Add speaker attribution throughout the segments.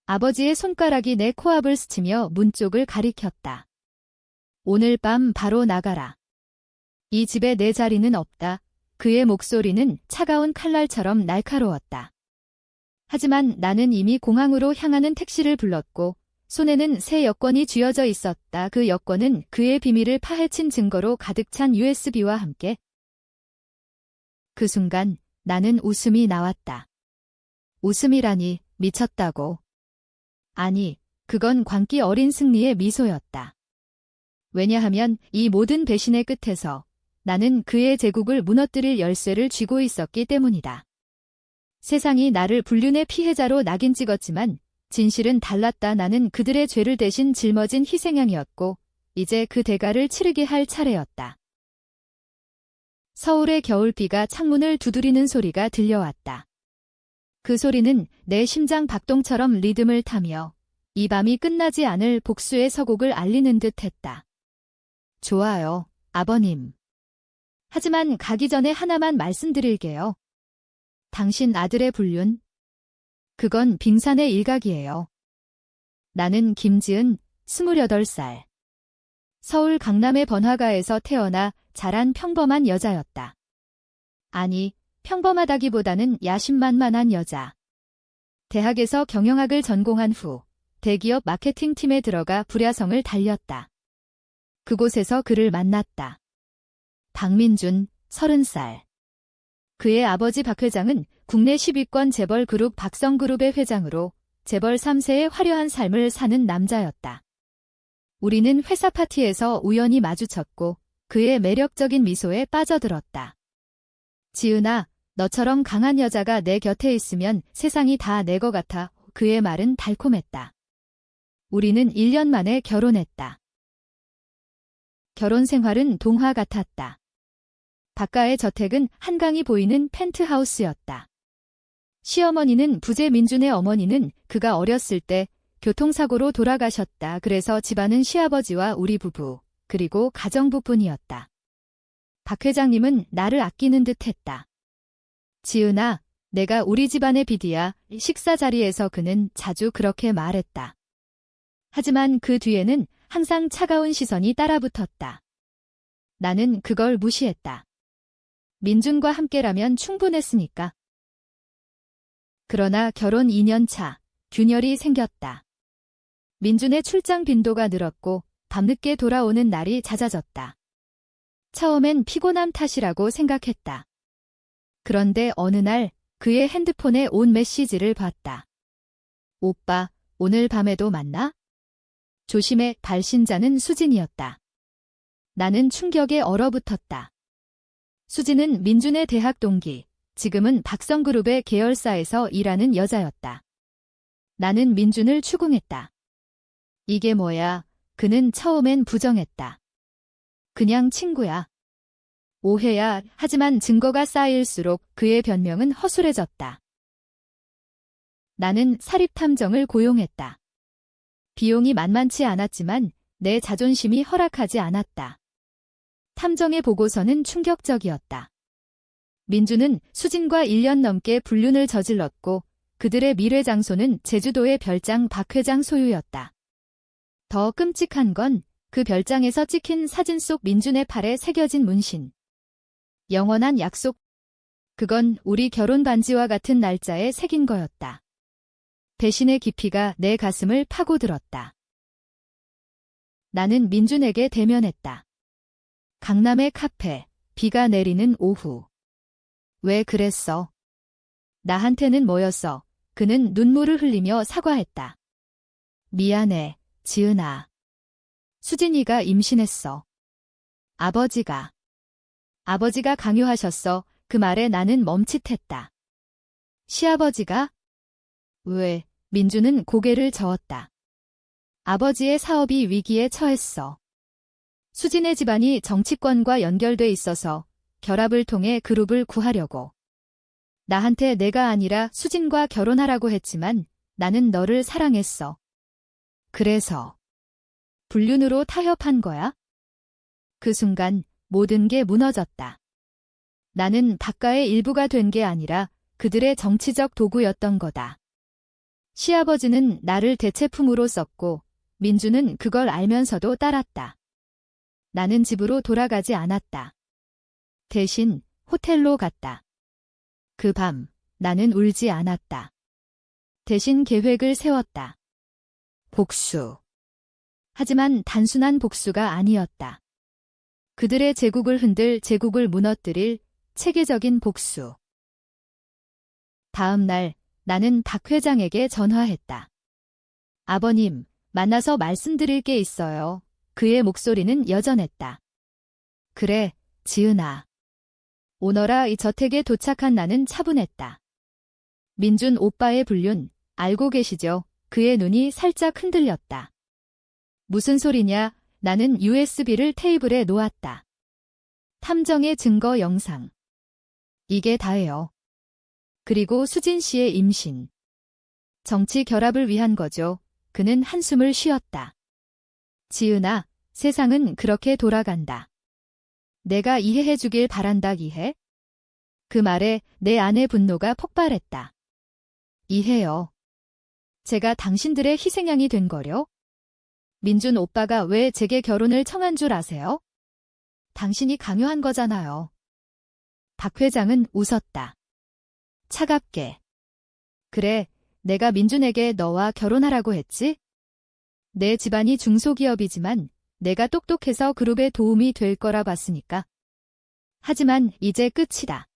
Speaker 1: 아버지의 손가락이 내 코앞을 스치며 문 쪽을 가리켰다. 오늘 밤 바로 나가라. 이 집에 내 자리는 없다. 그의 목소리는 차가운 칼날처럼 날카로웠다. 하지만 나는 이미 공항으로 향하는 택시를 불렀고 손에는 새 여권이 쥐어져 있었다. 그 여권은 그의 비밀을 파헤친 증거로 가득 찬 USB와 함께. 그 순간 나는 웃음이 나왔다. 웃음이라니 미쳤다고. 아니, 그건 광기 어린 승리의 미소였다. 왜냐하면 이 모든 배신의 끝에서 나는 그의 제국을 무너뜨릴 열쇠를 쥐고 있었기 때문이다. 세상이 나를 불륜의 피해자로 낙인 찍었지만 진실은 달랐다. 나는 그들의 죄를 대신 짊어진 희생양이었고 이제 그 대가를 치르게 할 차례였다. 서울의 겨울비가 창문을 두드리는 소리가 들려왔다. 그 소리는 내 심장 박동처럼 리듬을 타며 이 밤이 끝나지 않을 복수의 서곡을 알리는 듯 했다. 좋아요, 아버님. 하지만 가기 전에 하나만 말씀드릴게요. 당신 아들의 불륜? 그건 빙산의 일각이에요. 나는 김지은, 28살. 서울 강남의 번화가에서 태어나 자란 평범한 여자였다. 아니, 평범하다기보다는 야심만만한 여자. 대학에서 경영학을 전공한 후 대기업 마케팅팀에 들어가 불야성을 달렸다. 그곳에서 그를 만났다. 박민준, 30살. 그의 아버지 박 회장은 국내 10위권 재벌 그룹 박성그룹의 회장으로 재벌 3세의 화려한 삶을 사는 남자였다. 우리는 회사 파티에서 우연히 마주쳤고 그의 매력적인 미소에 빠져들었다. 지은아, 너처럼 강한 여자가 내 곁에 있으면 세상이 다 내 것 같아. 그의 말은 달콤했다. 우리는 1년 만에 결혼했다. 결혼 생활은 동화 같았다. 박가의 저택은 한강이 보이는 펜트하우스였다. 시어머니는 부재 민준의 어머니는 그가 어렸을 때 교통사고로 돌아가셨다. 그래서 집안은 시아버지와 우리 부부, 그리고 가정부뿐이었다. 박 회장님은 나를 아끼는 듯 했다. 지은아, 내가 우리 집안의 비디야. 식사 자리에서 그는 자주 그렇게 말했다. 하지만 그 뒤에는 항상 차가운 시선이 따라붙었다. 나는 그걸 무시했다. 민준과 함께라면 충분했으니까. 그러나 결혼 2년 차, 균열이 생겼다. 민준의 출장 빈도가 늘었고 밤늦게 돌아오는 날이 잦아졌다. 처음엔 피곤함 탓이라고 생각했다. 그런데 어느 날 그의 핸드폰에 온 메시지를 봤다. 오빠, 오늘 밤에도 만나? 조심해. 발신자는 수진이었다. 나는 충격에 얼어붙었다. 수진은 민준의 대학 동기, 지금은 박성그룹의 계열사에서 일하는 여자였다. 나는 민준을 추궁했다. 이게 뭐야? 그는 처음엔 부정했다. 그냥 친구야. 오해야. 하지만 증거가 쌓일수록 그의 변명은 허술해졌다. 나는 사립탐정을 고용했다. 비용이 만만치 않았지만 내 자존심이 허락하지 않았다. 탐정의 보고서는 충격적이었다. 민준은 수진과 1년 넘게 불륜을 저질렀고 그들의 미래 장소는 제주도의 별장 박 회장 소유였다. 더 끔찍한 건 그 별장에서 찍힌 사진 속 민준의 팔에 새겨진 문신. 영원한 약속. 그건 우리 결혼 반지와 같은 날짜에 새긴 거였다. 배신의 깊이가 내 가슴을 파고들었다. 나는 민준에게 대면했다. 강남의 카페, 비가 내리는 오후. 왜 그랬어? 나한테는 뭐였어? 그는 눈물을 흘리며 사과했다. 미안해, 지은아. 수진이가 임신했어. 아버지가 강요하셨어. 그 말에 나는 멈칫했다. 시아버지가? 왜? 민준은 고개를 저었다. 아버지의 사업이 위기에 처했어. 수진의 집안이 정치권과 연결돼 있어서 결합을 통해 그룹을 구하려고. 나한테 내가 아니라 수진과 결혼하라고 했지만 나는 너를 사랑했어. 그래서 불륜으로 타협한 거야? 그 순간 모든 게 무너졌다. 나는 박가의 일부가 된 게 아니라 그들의 정치적 도구였던 거다. 시아버지는 나를 대체품으로 썼고 민주는 그걸 알면서도 따랐다. 나는 집으로 돌아가지 않았다. 대신 호텔로 갔다. 그 밤 나는 울지 않았다. 대신 계획을 세웠다. 복수. 하지만 단순한 복수가 아니었다. 그들의 제국을 흔들 제국을 무너뜨릴 체계적인 복수. 다음 날 나는 박 회장에게 전화했다. 아버님, 만나서 말씀드릴 게 있어요. 그의 목소리는 여전했다. 그래, 지은아. 오너라 이 저택에 도착한 나는 차분했다. 민준 오빠의 불륜, 알고 계시죠? 그의 눈이 살짝 흔들렸다. 무슨 소리냐? 나는 USB를 테이블에 놓았다. 탐정의 증거 영상. 이게 다예요. 그리고 수진 씨의 임신. 정치 결합을 위한 거죠. 그는 한숨을 쉬었다. 지은아, 세상은 그렇게 돌아간다. 내가 이해해 주길 바란다 이해? 그 말에 내 안의 분노가 폭발했다. 이해요. 제가 당신들의 희생양이 된 거려? 민준 오빠가 왜 제게 결혼을 청한 줄 아세요? 당신이 강요한 거잖아요. 박 회장은 웃었다. 차갑게. 그래, 내가 민준에게 너와 결혼하라고 했지? 내 집안이 중소기업이지만 내가 똑똑해서 그룹에 도움이 될 거라 봤으니까. 하지만 이제 끝이다.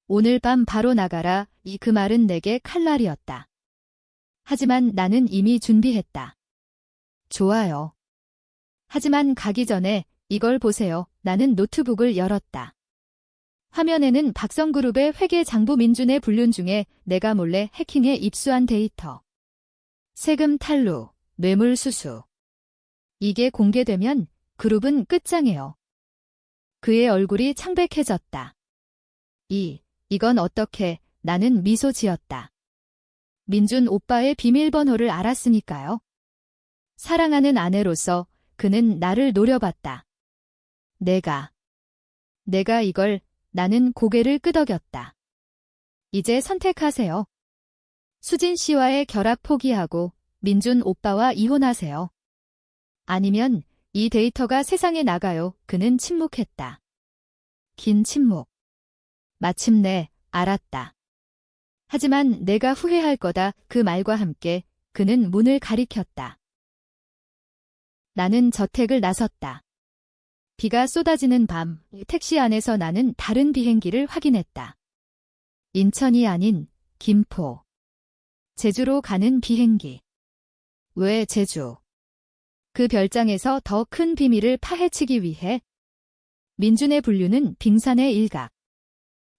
Speaker 1: 오늘 밤 바로 나가라. 그 말은 내게 칼날이었다. 하지만 나는 이미 준비했다. 좋아요. 하지만 가기 전에 이걸 보세요. 나는 노트북을 열었다. 화면에는 박성그룹의 회계 장부 민준의 불륜 중에 내가 몰래 해킹해 입수한 데이터. 세금 탈루, 뇌물 수수. 이게 공개되면 그룹은 끝장이에요. 그의 얼굴이 창백해졌다. 이건 어떻게, 나는 미소 지었다. 민준 오빠의 비밀번호를 알았으니까요. 사랑하는 아내로서 그는 나를 노려봤다. 내가 이걸, 나는 고개를 끄덕였다. 이제 선택하세요. 수진 씨와의 결합 포기하고 민준 오빠와 이혼하세요. 아니면 이 데이터가 세상에 나가요. 그는 침묵했다. 긴 침묵. 마침내 알았다. 하지만 내가 후회할 거다. 그 말과 함께 그는 문을 가리켰다. 나는 저택을 나섰다. 비가 쏟아지는 밤, 택시 안에서 나는 다른 비행기를 확인했다. 인천이 아닌 김포. 제주로 가는 비행기. 왜 제주? 그 별장에서 더 큰 비밀을 파헤치기 위해. 민준의 불륜은 빙산의 일각.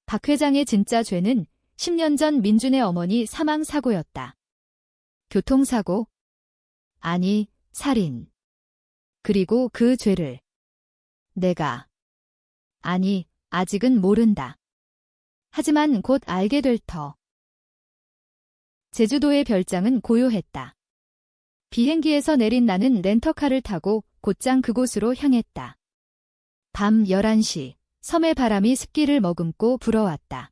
Speaker 1: 박 회장의 진짜 죄는 10년 전 민준의 어머니 사망 사고였다. 교통사고? 아니, 살인. 그리고 그 죄를 내가. 아니, 아직은 모른다. 하지만 곧 알게 될 터. 제주도의 별장은 고요했다. 비행기에서 내린 나는 렌터카를 타고 곧장 그곳으로 향했다. 밤 11시, 섬의 바람이 습기를 머금고 불어왔다.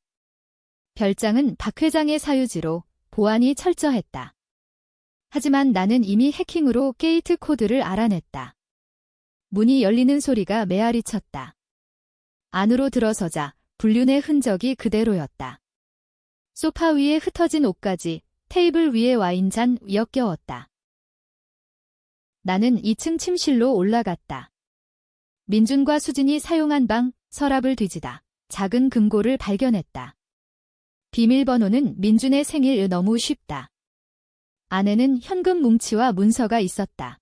Speaker 1: 별장은 박 회장의 사유지로 보안이 철저했다. 하지만 나는 이미 해킹으로 게이트 코드를 알아냈다. 문이 열리는 소리가 메아리 쳤다. 안으로 들어서자 불륜의 흔적이 그대로였다. 소파 위에 흩어진 옷까지, 테이블 위에 와인잔 역겨웠다. 나는 2층 침실로 올라갔다. 민준과 수진이 사용한 방, 서랍을 뒤지다 작은 금고를 발견했다. 비밀번호는 민준의 생일 너무 쉽다. 안에는 현금 뭉치와 문서가 있었다.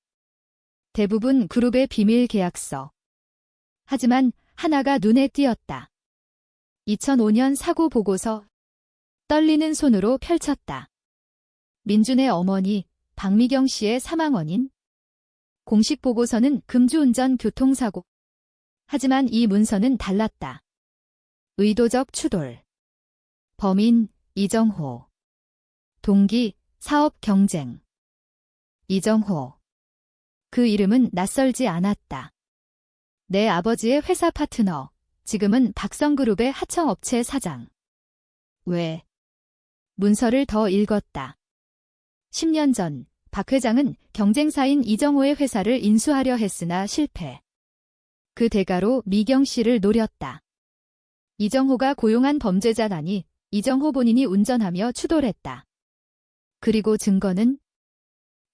Speaker 1: 대부분 그룹의 비밀 계약서. 하지만 하나가 눈에 띄었다. 2005년 사고 보고서. 떨리는 손으로 펼쳤다. 민준의 어머니 박미경 씨의 사망 원인. 공식 보고서는 금주운전 교통사고. 하지만 이 문서는 달랐다. 의도적 추돌. 범인 이정호. 동기 사업 경쟁. 이정호. 그 이름은 낯설지 않았다. 내 아버지의 회사 파트너, 지금은 박성그룹의 하청업체 사장. 왜? 문서를 더 읽었다. 10년 전 박 회장은 경쟁사인 이정호의 회사를 인수하려 했으나 실패. 그 대가로 미경 씨를 노렸다. 이정호가 고용한 범죄자라니 이정호 본인이 운전하며 추돌했다. 그리고 증거는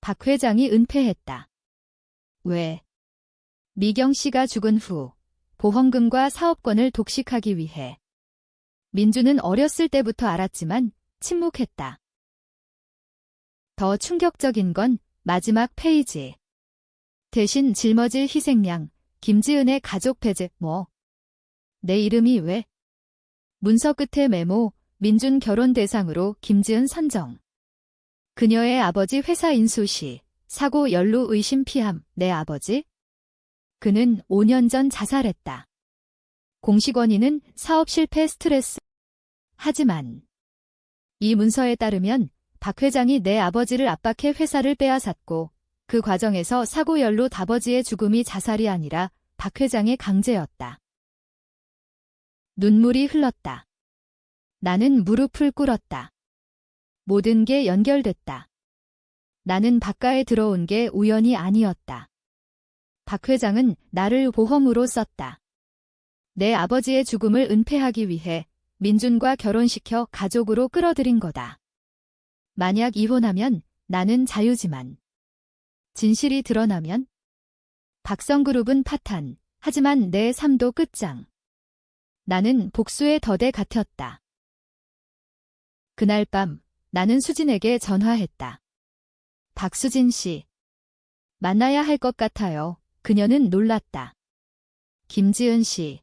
Speaker 1: 박 회장이 은폐했다. 왜? 미경 씨가 죽은 후 보험금과 사업권을 독식하기 위해. 민주는 어렸을 때부터 알았지만 침묵했다. 더 충격적인 건 마지막 페이지. 대신 짊어질 희생양, 김지은의 가족 배제, 내 이름이 왜? 문서 끝에 메모, 민준 결혼 대상으로 김지은 선정. 그녀의 아버지 회사 인수 시 사고 연루 의심 피함, 내 아버지? 그는 5년 전 자살했다. 공식 원인은 사업 실패 스트레스. 하지만 이 문서에 따르면 박 회장이 내 아버지를 압박해 회사를 빼앗았고 그 과정에서 사고 연루 아버지의 죽음이 자살이 아니라 박 회장의 강제였다. 눈물이 흘렀다. 나는 무릎을 꿇었다. 모든 게 연결됐다. 나는 바깥에 들어온 게 우연이 아니었다. 박 회장은 나를 보험으로 썼다. 내 아버지의 죽음을 은폐하기 위해 민준과 결혼시켜 가족으로 끌어들인 거다. 만약 이혼하면 나는 자유지만 진실이 드러나면 박성그룹은 파탄, 하지만 내 삶도 끝장. 나는 복수의 덫에 갇혔다. 그날 밤 나는 수진에게 전화했다. 박수진 씨. 만나야 할 것 같아요. 그녀는 놀랐다. 김지은 씨.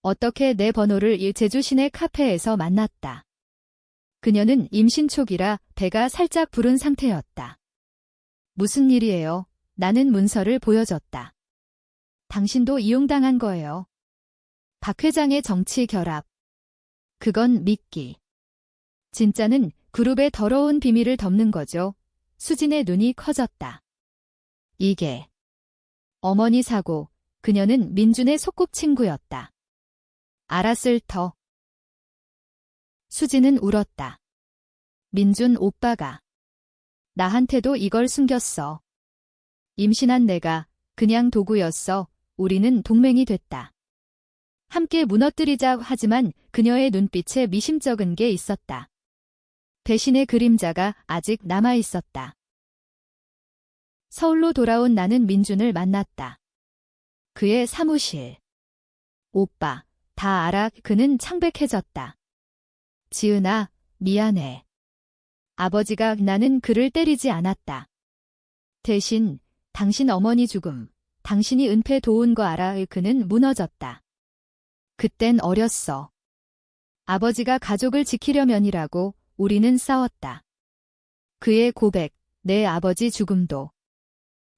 Speaker 1: 어떻게 내 번호를 제주 시내 카페에서 만났다. 그녀는 임신 초기라 배가 살짝 부른 상태였다. 무슨 일이에요? 나는 문서를 보여줬다. 당신도 이용당한 거예요. 박 회장의 정치 결합. 그건 미끼. 진짜는 그룹의 더러운 비밀을 덮는 거죠. 수진의 눈이 커졌다. 이게 어머니 사고, 그녀는 민준의 소꿉친구였다. 알았을 터. 수진은 울었다. 민준 오빠가 나한테도 이걸 숨겼어. 임신한 내가 그냥 도구였어. 우리는 동맹이 됐다. 함께 무너뜨리자. 하지만 그녀의 눈빛에 미심쩍은 게 있었다. 배신의 그림자가 아직 남아 있었다. 서울로 돌아온 나는 민준을 만났다. 그의 사무실. 오빠, 다 알아. 그는 창백해졌다. 지은아, 미안해. 아버지가 나는 그를 때리지 않았다. 대신 당신 어머니 죽음, 당신이 은폐 도운 거 알아. 그는 무너졌다. 그땐 어렸어. 아버지가 가족을 지키려면이라고 우리는 싸웠다. 그의 고백, 내 아버지 죽음도.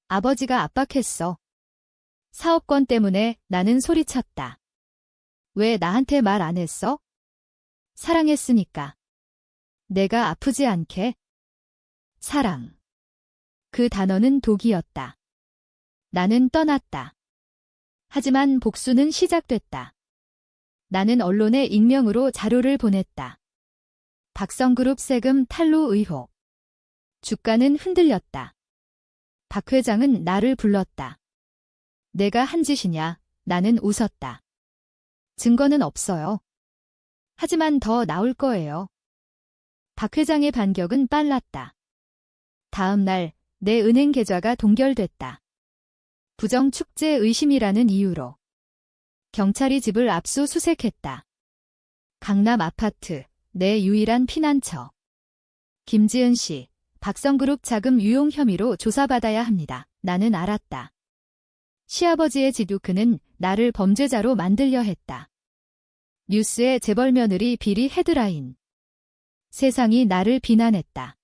Speaker 1: 아버지가 압박했어. 사업권 때문에 나는 소리쳤다. 왜 나한테 말 안 했어? 사랑했으니까. 내가 아프지 않게. 사랑. 그 단어는 독이었다. 나는 떠났다. 하지만 복수는 시작됐다. 나는 언론에 익명으로 자료를 보냈다. 박성그룹 세금 탈루 의혹. 주가는 흔들렸다. 박 회장은 나를 불렀다. 내가 한 짓이냐? 나는 웃었다. 증거는 없어요. 하지만 더 나올 거예요. 박 회장의 반격은 빨랐다. 다음 날 내 은행 계좌가 동결됐다. 부정축제 의심이라는 이유로. 경찰이 집을 압수수색했다. 강남 아파트, 내 유일한 피난처. 김지은 씨, 박성그룹 자금 유용 혐의로 조사받아야 합니다. 나는 알았다. 시아버지의 지도. 그는 나를 범죄자로 만들려 했다. 뉴스의 재벌 며느리 비리 헤드라인. 세상이 나를 비난했다.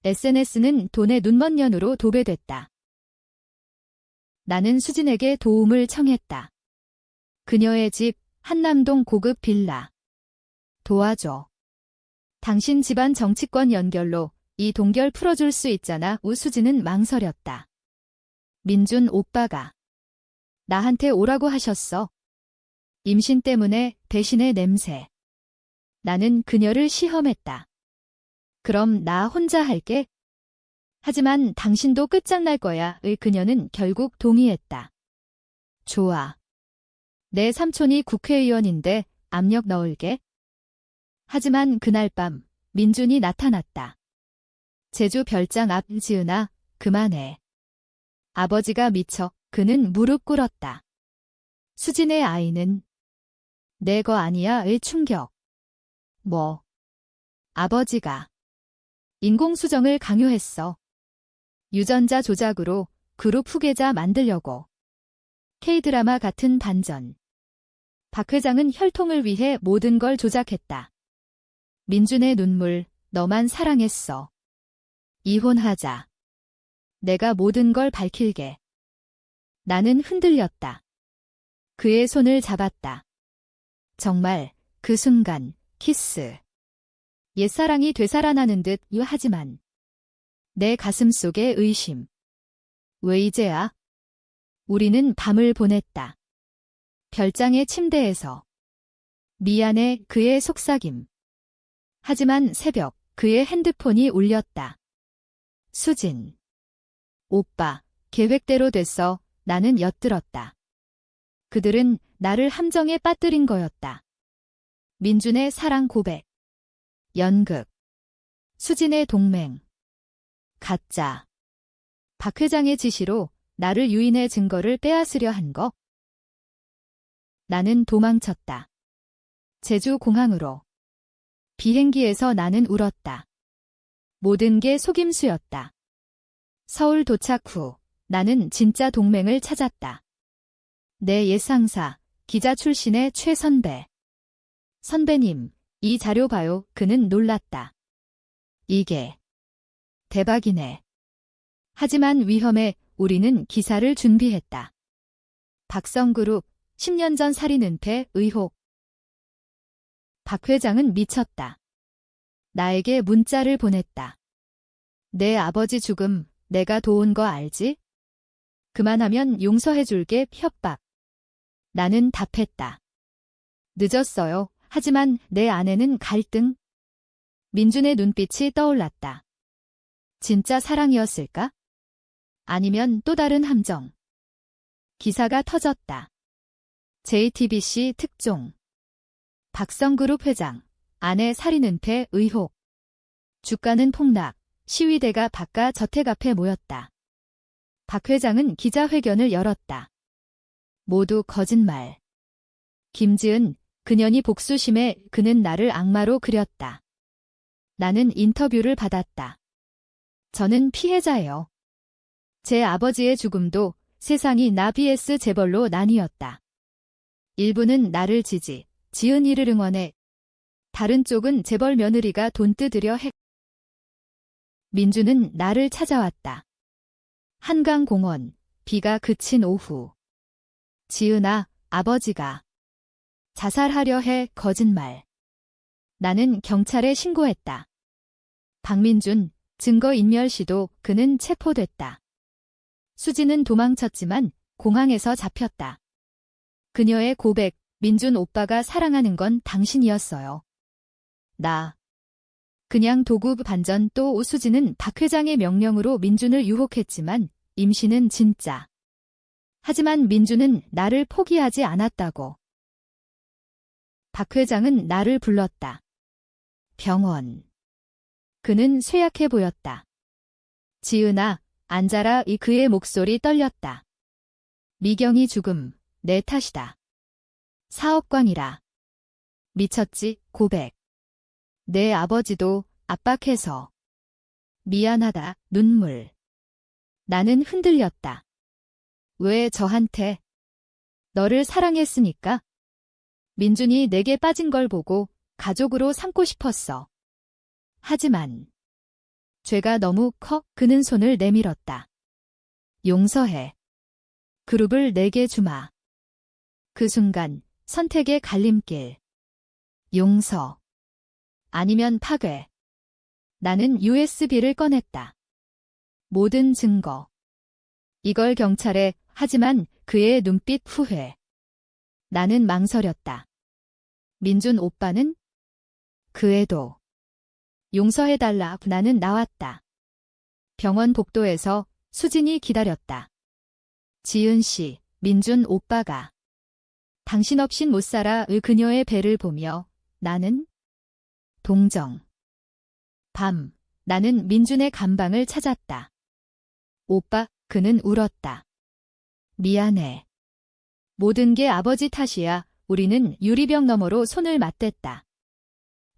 Speaker 1: SNS는 돈의 눈먼 년으로 도배됐다. 나는 수진에게 도움을 청했다. 그녀의 집, 한남동 고급 빌라. 도와줘. 당신 집안 정치권 연결로 이 동결 풀어줄 수 있잖아. 우수진은 망설였다. 민준 오빠가 나한테 오라고 하셨어. 임신 때문에 배신의 냄새. 나는 그녀를 시험했다. 그럼 나 혼자 할게. 하지만 당신도 끝장날 거야.의 그녀는 결국 동의했다. 좋아. 내 삼촌이 국회의원인데 압력 넣을게. 하지만 그날 밤 민준이 나타났다. 제주 별장 앞. 지은아, 그만해. 아버지가 미쳐. 그는 무릎 꿇었다. 수진의 아이는 내 거 아니야의 충격. 뭐? 아버지가 인공수정을 강요했어. 유전자 조작으로 그룹 후계자 만들려고. K드라마 같은 반전. 박 회장은 혈통을 위해 모든 걸 조작했다. 민준의 눈물, 너만 사랑했어. 이혼하자. 내가 모든 걸 밝힐게. 나는 흔들렸다. 그의 손을 잡았다. 정말 그 순간 키스. 옛사랑이 되살아나는 듯 하지만 내 가슴 속에 의심. 왜 이제야? 우리는 밤을 보냈다. 별장의 침대에서. 미안해 그의 속삭임. 하지만 새벽 그의 핸드폰이 울렸다. 수진. 오빠, 계획대로 됐어. 나는 엿들었다. 그들은 나를 함정에 빠뜨린 거였다. 민준의 사랑 고백. 연극. 수진의 동맹. 가짜. 박 회장의 지시로 나를 유인해 증거를 빼앗으려 한 거. 나는 도망쳤다. 제주 공항으로. 비행기에서 나는 울었다. 모든 게 속임수였다. 서울 도착 후 나는 진짜 동맹을 찾았다. 내 예상사, 기자 출신의 최 선배. 선배님, 이 자료 봐요. 그는 놀랐다. 이게 대박이네. 하지만 위험해. 우리는 기사를 준비했다. 박성그룹 10년 전 살인 은폐 의혹. 박 회장은 미쳤다. 나에게 문자를 보냈다. 내 아버지 죽음 내가 도운 거 알지? 그만하면 용서해줄게. 협박. 나는 답했다. 늦었어요. 하지만 내 안에는 갈등. 민준의 눈빛이 떠올랐다. 진짜 사랑이었을까? 아니면 또 다른 함정. 기사가 터졌다. JTBC 특종. 박성그룹 회장, 아내 살인 은폐 의혹. 주가는 폭락, 시위대가 바깥 저택 앞에 모였다. 박 회장은 기자회견을 열었다. 모두 거짓말. 김지은, 그년이 복수심에 그는 나를 악마로 그렸다. 나는 인터뷰를 받았다. 저는 피해자예요. 제 아버지의 죽음도 세상이 나 vs 재벌로 나뉘었다. 일부는 나를 지은이를 응원해. 다른 쪽은 재벌 며느리가 돈 뜯으려 했. 민주는 나를 찾아왔다. 한강공원, 비가 그친 오후. 지은아, 아버지가 자살하려 해. 거짓말. 나는 경찰에 신고했다. 박민준, 증거인멸 시도. 그는 체포됐다. 수지는 도망쳤지만 공항에서 잡혔다. 그녀의 고백, 민준 오빠가 사랑하는 건 당신이었어요. 나. 그냥 도구 반전. 또 수지는 박 회장의 명령으로 민준을 유혹했지만 임신은 진짜. 하지만 민준은 나를 포기하지 않았다고. 박 회장은 나를 불렀다. 병원. 그는 쇠약해 보였다. 지은아, 앉아라. 그의 목소리 떨렸다. 미경이 죽음, 내 탓이다. 사억광이라. 미쳤지. 고백. 내 아버지도 압박해서. 미안하다. 눈물. 나는 흔들렸다. 왜 저한테? 너를 사랑했으니까. 민준이 내게 빠진 걸 보고 가족으로 삼고 싶었어. 하지만 죄가 너무 커. 그는 손을 내밀었다. 용서해. 그룹을 내게 주마. 그 순간 선택의 갈림길. 용서. 아니면 파괴. 나는 USB를 꺼냈다. 모든 증거. 이걸 경찰에. 하지만 그의 눈빛 후회. 나는 망설였다. 민준 오빠는? 그 애도. 용서해달라. 나는 나왔다. 병원 복도에서 수진이 기다렸다. 지은 씨, 민준 오빠가. 당신 없인 못 살아. 그녀의 배를 보며 나는 동정. 밤, 나는 민준의 감방을 찾았다. 오빠, 그는 울었다. 미안해. 모든 게 아버지 탓이야. 우리는 유리병 너머로 손을 맞댔다.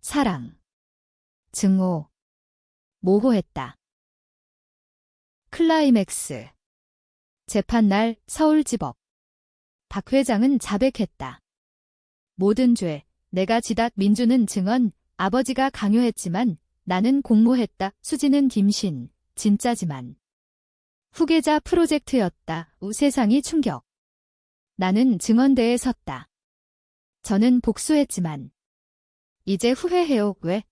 Speaker 1: 사랑. 증오. 모호했다. 클라이맥스. 재판날 서울지법. 박 회장은 자백했다. 모든 죄, 내가 지다. 민준은 증언, 아버지가 강요했지만 나는 공모했다. 수지는 김신, 진짜지만. 후계자 프로젝트였다. 세상이 충격. 나는 증언대에 섰다. 저는 복수했지만. 이제 후회해요. 왜?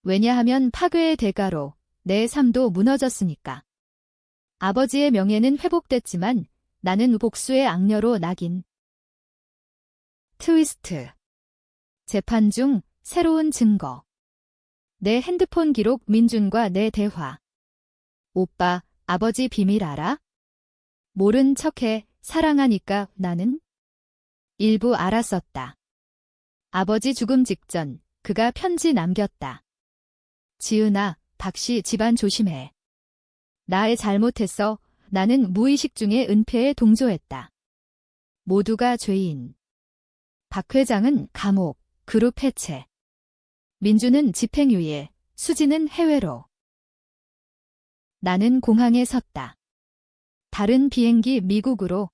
Speaker 1: 왜냐하면 파괴의 대가로 내 삶도 무너졌으니까. 아버지의 명예는 회복됐지만 나는 복수의 악녀로 낙인. 트위스트. 재판 중 새로운 증거. 내 핸드폰 기록. 민준과 내 대화. 오빠, 아버지 비밀 알아? 모른 척해. 사랑하니까. 나는 일부 알았었다. 아버지 죽음 직전 그가 편지 남겼다. 지은아, 박씨 집안 조심해. 나의 잘못했어. 나는 무의식 중에 은폐에 동조했다. 모두가 죄인. 박 회장은 감옥, 그룹 해체. 민주는 집행유예, 수지는 해외로. 나는 공항에 섰다. 다른 비행기 미국으로.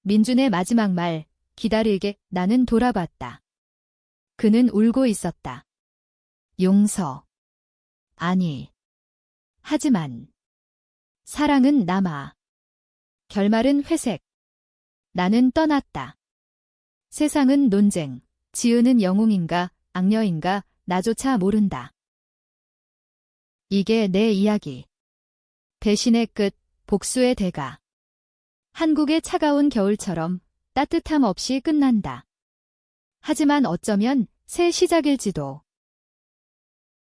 Speaker 1: 민준의 마지막 말, 기다리게. 나는 돌아봤다. 그는 울고 있었다. 용서. 아니. 하지만. 사랑은 남아. 결말은 회색. 나는 떠났다. 세상은 논쟁. 지은은 영웅인가, 악녀인가, 나조차 모른다. 이게 내 이야기. 배신의 끝, 복수의 대가. 한국의 차가운 겨울처럼 따뜻함 없이 끝난다. 하지만 어쩌면 새 시작일지도.